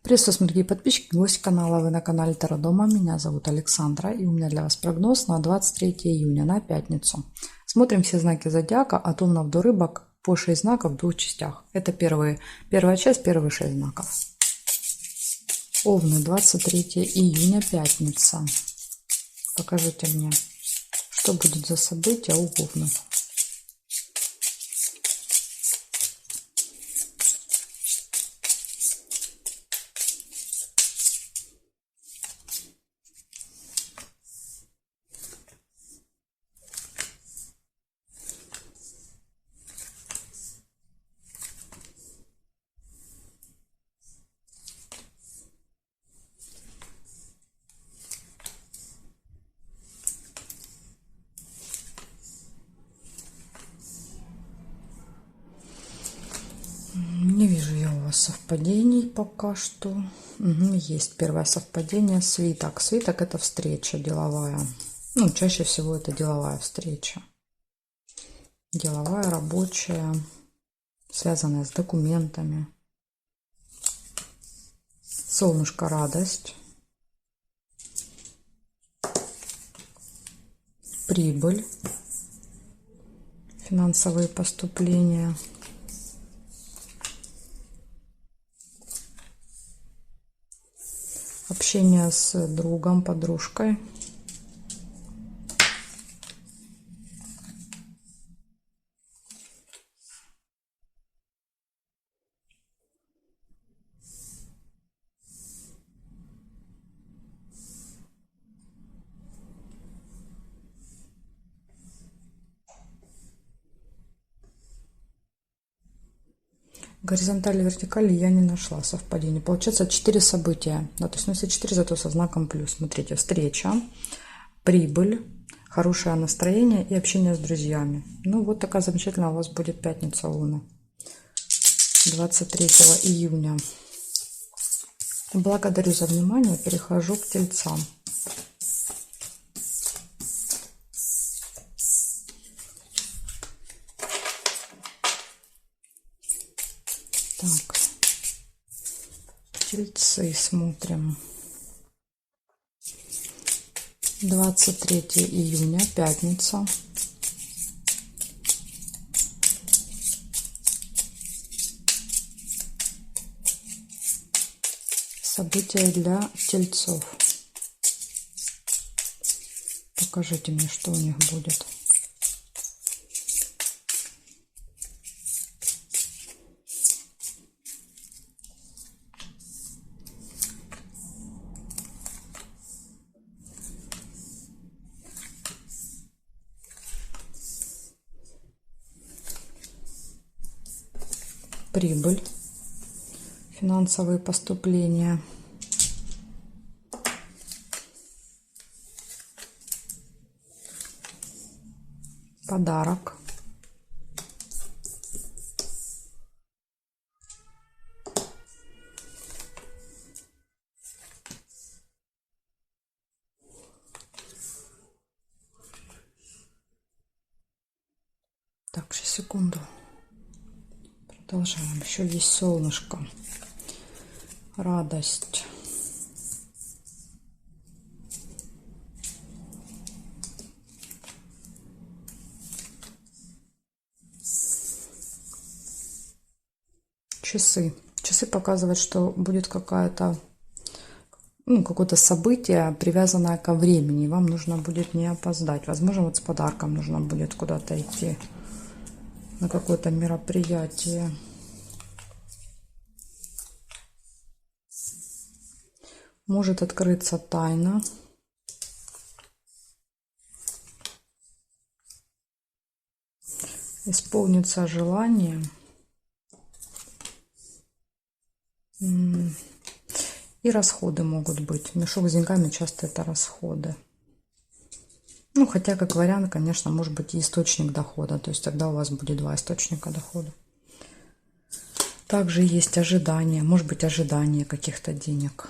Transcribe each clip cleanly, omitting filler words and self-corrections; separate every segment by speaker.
Speaker 1: Приветствую, дорогие подписчики, гости канала. Вы на канале Таро Дома. Меня зовут Александра, и у меня для вас прогноз на 23 июня, на пятницу. Смотрим все знаки зодиака от Овнов до Рыбок по 6 знаков в двух частях. Это первая часть, первые 6 знаков. Овны, 23 июня, пятница. Покажите мне, что будет за события у Овнов. Не вижу я у вас совпадений пока что. Есть первое совпадение. Свиток. Свиток — это встреча деловая. Ну, чаще всего это деловая встреча. Деловая, рабочая, связанная с документами. Солнышко — радость. Прибыль. Финансовые поступления. Общение с другом, подружкой. Горизонтали, вертикали я не нашла совпадений. Получается 4 события. Да, то есть, ну, если 4, зато со знаком плюс. Смотрите, встреча, прибыль, хорошее настроение и общение с друзьями. Ну, вот такая замечательная у вас будет пятница, Луна. 23 июня. Благодарю за внимание. Перехожу к тельцам. Так, тельцы смотрим. 23 июня, пятница. События для тельцов. Покажите мне, что у них будет. Прибыль, финансовые поступления, подарок, так, сейчас, секунду. Продолжаем. Еще есть солнышко. Радость. Часы. Часы показывают, что будет какое-то событие, привязанное ко времени. Вам нужно будет не опоздать. Возможно, вот с подарком нужно будет куда-то идти, на какое-то мероприятие. Может открыться тайна. Исполнится желание. И расходы могут быть. Мешок с деньгами часто это расходы. Ну, хотя, как вариант, конечно, может быть и источник дохода. То есть тогда у вас будет 2 источника дохода. Также есть ожидание. Может быть, ожидание каких-то денег.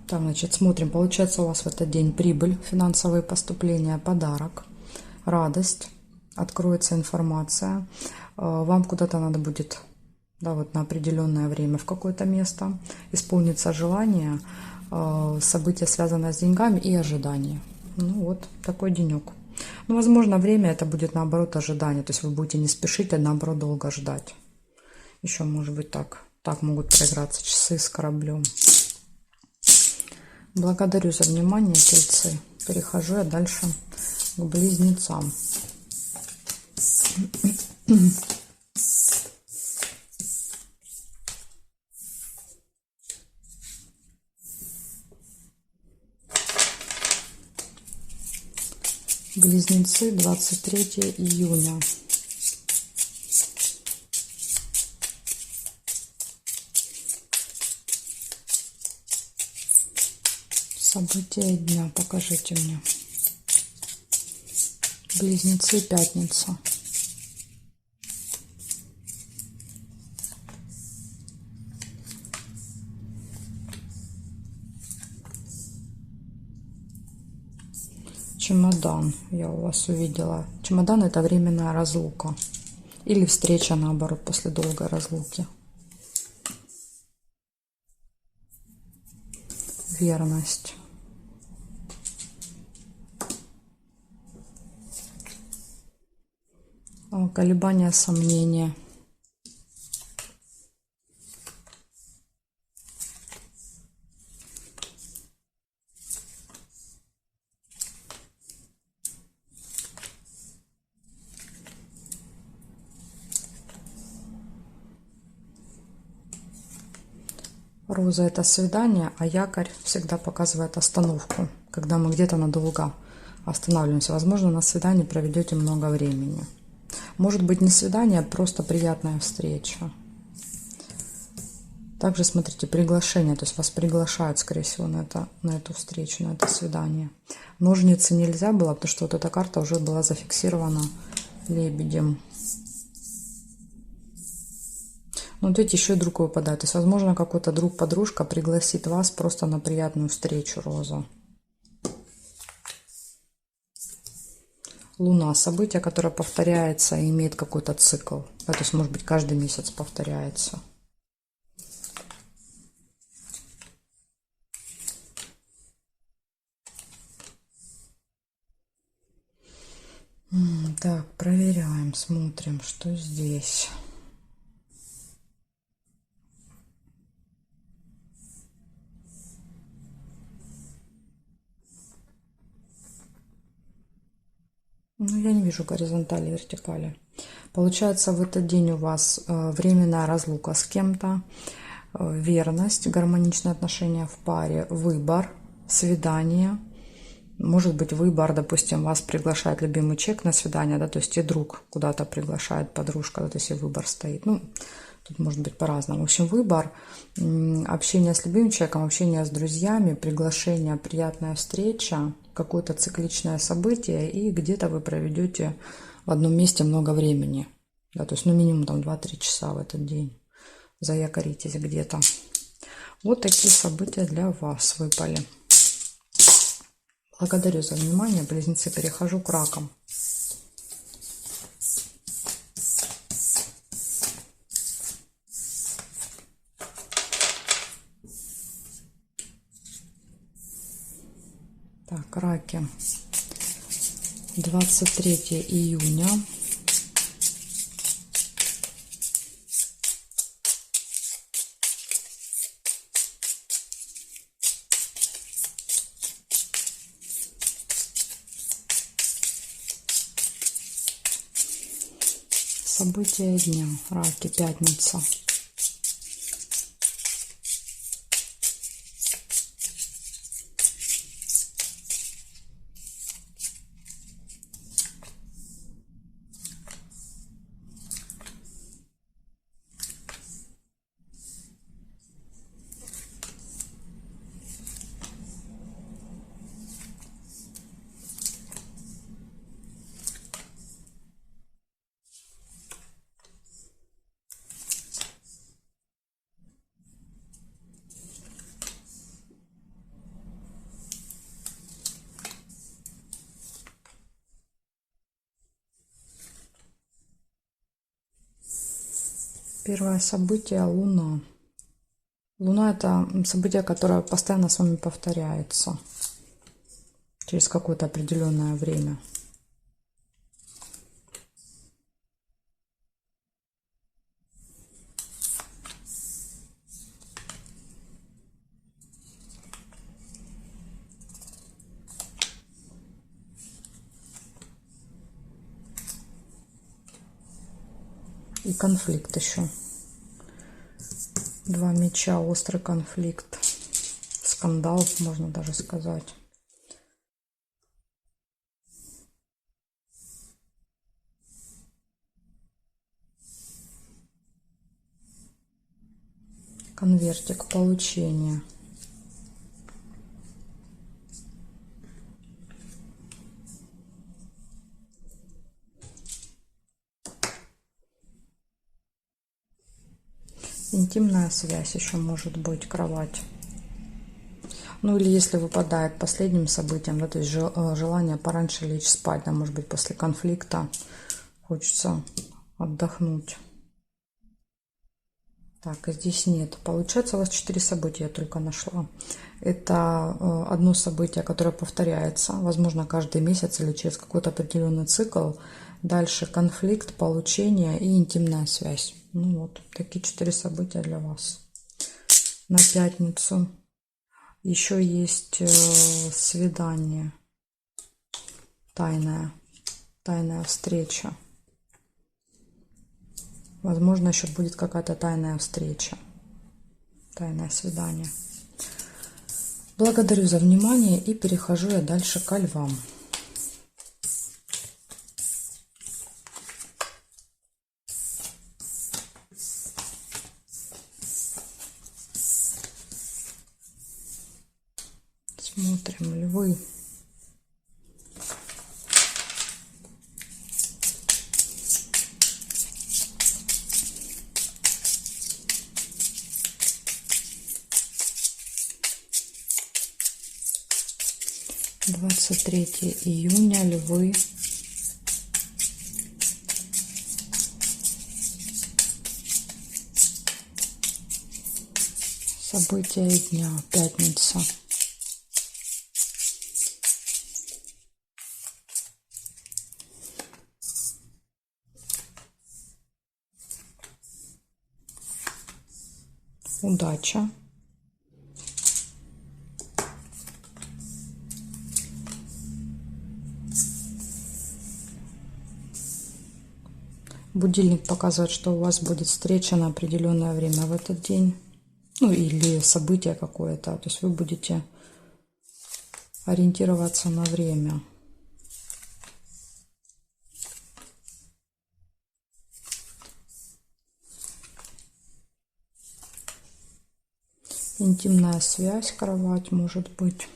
Speaker 1: Так, значит, смотрим. Получается у вас в этот день прибыль, финансовые поступления, подарок, радость, откроется информация. Вам куда-то надо будет, да, вот на определенное время в какое-то место, исполнится желание, события, связанные с деньгами и ожидания. Ну вот, такой денек. Ну, возможно, время это будет наоборот ожидание, то есть вы будете не спешить, а наоборот долго ждать. Еще может быть так. Так могут проиграться часы с кораблем. Благодарю за внимание, тельцы. Перехожу я дальше к близнецам. Близнецы, 23 июня. События дня покажите мне. Близнецы, пятница. Чемодан я у вас увидела. Чемодан — это временная разлука. Или встреча, наоборот, после долгой разлуки. Верность. Колебания, сомнения. Роза — это свидание, а якорь всегда показывает остановку, когда мы где-то надолго останавливаемся. Возможно, на свидании проведете много времени. Может быть, не свидание, а просто приятная встреча. Также смотрите, приглашение, то есть вас приглашают, скорее всего, на эту встречу, на это свидание. Ножницы нельзя было, потому что вот эта карта уже была зафиксирована лебедем. Ну, вот эти еще и друг выпадает. То есть, возможно, какой-то друг-подружка пригласит вас просто на приятную встречу, Роза. Луна — событие, которое повторяется и имеет какой-то цикл. Да, то есть, может быть, каждый месяц повторяется. Так, проверяем, смотрим, что здесь. Ну, я не вижу горизонтали, вертикали. Получается, в этот день у вас временная разлука с кем-то, верность, гармоничные отношения в паре, выбор, свидание. Может быть, выбор, допустим, вас приглашает любимый человек на свидание, да, то есть и друг куда-то приглашает, подружка, да, то есть и выбор стоит. Ну, тут может быть по-разному. В общем, выбор, общение с любимым человеком, общение с друзьями, приглашение, приятная встреча, какое-то цикличное событие, и где-то вы проведете в одном месте много времени. Да, то есть, ну, минимум там 2-3 часа в этот день. Заякоритесь где-то. Вот такие события для вас выпали. Благодарю за внимание, близнецы. Перехожу к ракам. Так, раки. 23 июня. События дня. Раки, пятница. Первое событие — Луна. Луна — это событие, которое постоянно с вами повторяется через какое-то определенное время. И конфликт еще. Два меча, острый конфликт. Скандал, можно даже сказать. Конвертик, получение. Интимная связь еще может быть, кровать. Ну или если выпадает последним событием, да, то есть желание пораньше лечь спать, да, может быть, после конфликта хочется отдохнуть. Так, и здесь нет. Получается, у вас 4 события я только нашла. Это одно событие, которое повторяется, возможно, каждый месяц или через какой-то определенный цикл. Дальше конфликт, получение и интимная связь. Ну вот, такие 4 события для вас на пятницу. Еще есть свидание, тайная встреча. Возможно, еще будет какая-то тайная встреча, тайное свидание. Благодарю за внимание и перехожу я дальше ко львам. Смотрим, львы. Двадцать 3 июня, львы. События дня, пятница. Удача. Будильник показывает, что у вас будет встреча на определенное время в этот день. Ну или событие какое-то. То есть вы будете ориентироваться на время. Интимная связь, кровать может быть.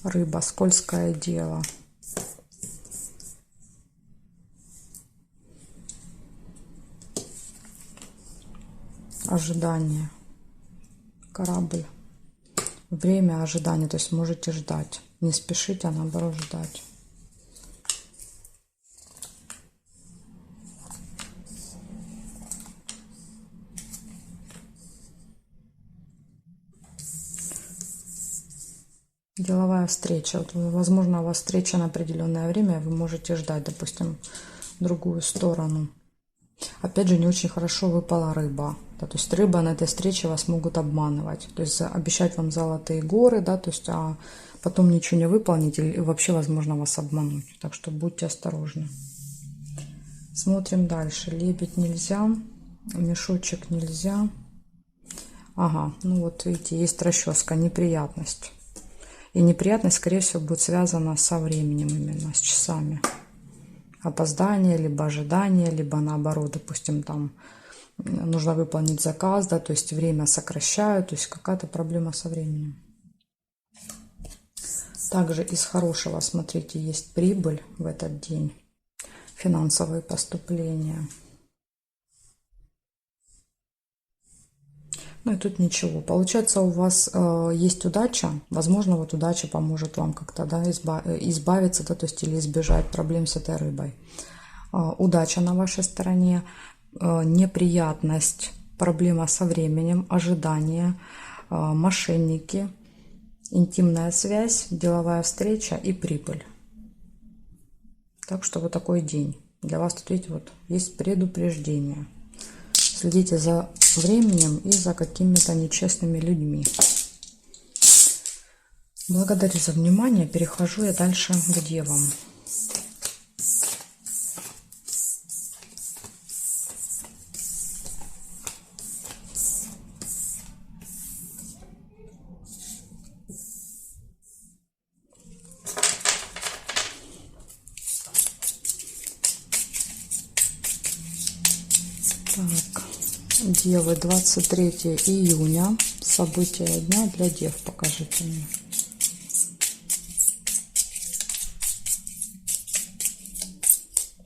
Speaker 1: Рыба, скользкое дело. Ожидание. Корабль. Время ожидания, то есть можете ждать. Не спешите, а наоборот ждать. Деловая встреча. Вот, возможно, у вас встреча на определенное время, вы можете ждать, допустим, другую сторону. Опять же, не очень хорошо выпала рыба. Да, то есть рыба на этой встрече вас могут обманывать. То есть обещать вам золотые горы, да, то есть, а потом ничего не выполнить или вообще, возможно, вас обмануть. Так что будьте осторожны. Смотрим дальше. Лебедь нельзя, мешочек нельзя. Ага, ну вот видите, есть расческа, неприятность. И неприятность, скорее всего, будет связана со временем именно, с часами. Опоздание, либо ожидание, либо наоборот, допустим, там нужно выполнить заказ, да, то есть время сокращают, то есть какая-то проблема со временем. Также из хорошего, смотрите, есть прибыль в этот день, финансовые поступления. Ну и тут ничего. Получается, у вас есть удача. Возможно, вот удача поможет вам как-то, да, избавиться, да, то есть или избежать проблем с этой рыбой. Удача на вашей стороне, неприятность, проблема со временем, ожидание, мошенники, интимная связь, деловая встреча и прибыль. Так что вот такой день. Для вас тут, видите, вот есть предупреждение. Следите за временем и за какими-то нечестными людьми. Благодарю за внимание. Перехожу я дальше к девам. Так, девы, 23 июня. События дня для дев. Покажите мне.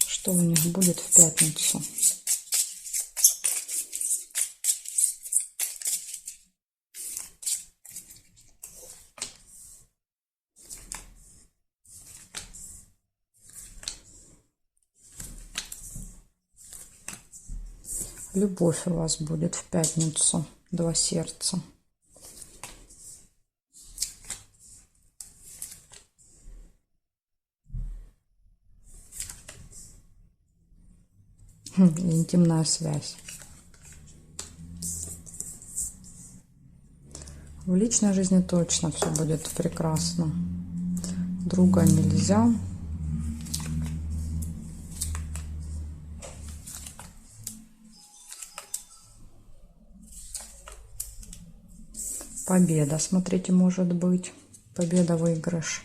Speaker 1: Что у них будет в пятницу? Любовь у вас будет в пятницу. 2 сердца. Интимная связь. В личной жизни точно все будет прекрасно. Друга нельзя. Победа, смотрите, может быть. Победа, выигрыш.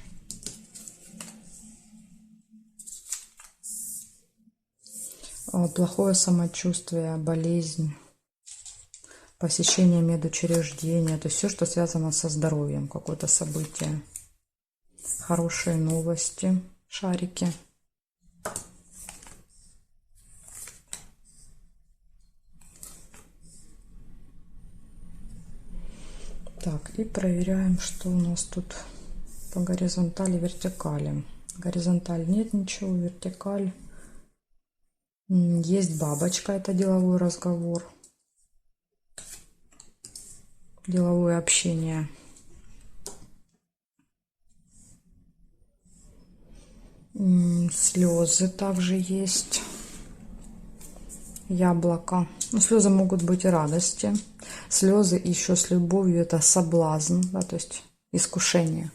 Speaker 1: Плохое самочувствие, болезнь, посещение медучреждения. То есть все, что связано со здоровьем, какое-то событие. Хорошие новости, шарики. Так, и проверяем, что у нас тут по горизонтали, вертикали. Горизонталь нет ничего, вертикаль. Есть бабочка, это деловой разговор. Деловое общение. Слезы также есть. Яблоко. Ну, слезы могут быть и радости. Слезы еще с любовью — это соблазн, да, то есть искушение.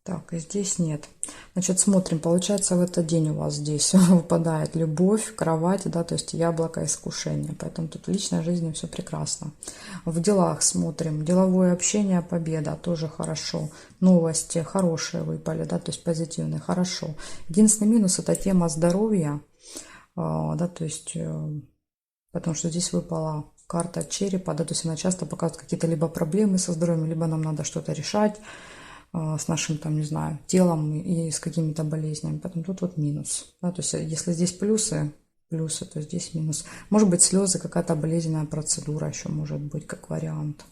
Speaker 1: Так, и здесь нет. Значит, смотрим, получается, в этот день у вас здесь выпадает любовь, кровать, да, то есть яблоко, искушение. Поэтому тут в личной жизни все прекрасно. В делах смотрим, деловое общение, победа, тоже хорошо. Новости хорошие выпали, да, то есть позитивные, хорошо. Единственный минус — это тема здоровья, да, то есть, потому что здесь выпала карта черепа, да, то есть она часто показывает какие-то либо проблемы со здоровьем, либо нам надо что-то решать с нашим, там, не знаю, телом и с какими-то болезнями. Поэтому тут вот минус. Да, то есть если здесь плюсы, то здесь минус. Может быть, слезы, какая-то болезненная процедура еще может быть, как вариант.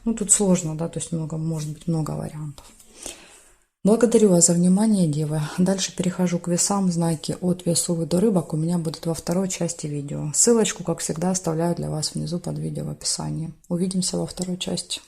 Speaker 1: Ну, тут сложно, да, то есть может быть много вариантов. Благодарю вас за внимание, девы. Дальше перехожу к весам. Знаки от весов и до рыбок у меня будут во второй части видео. Ссылочку, как всегда, оставляю для вас внизу под видео в описании. Увидимся во второй части.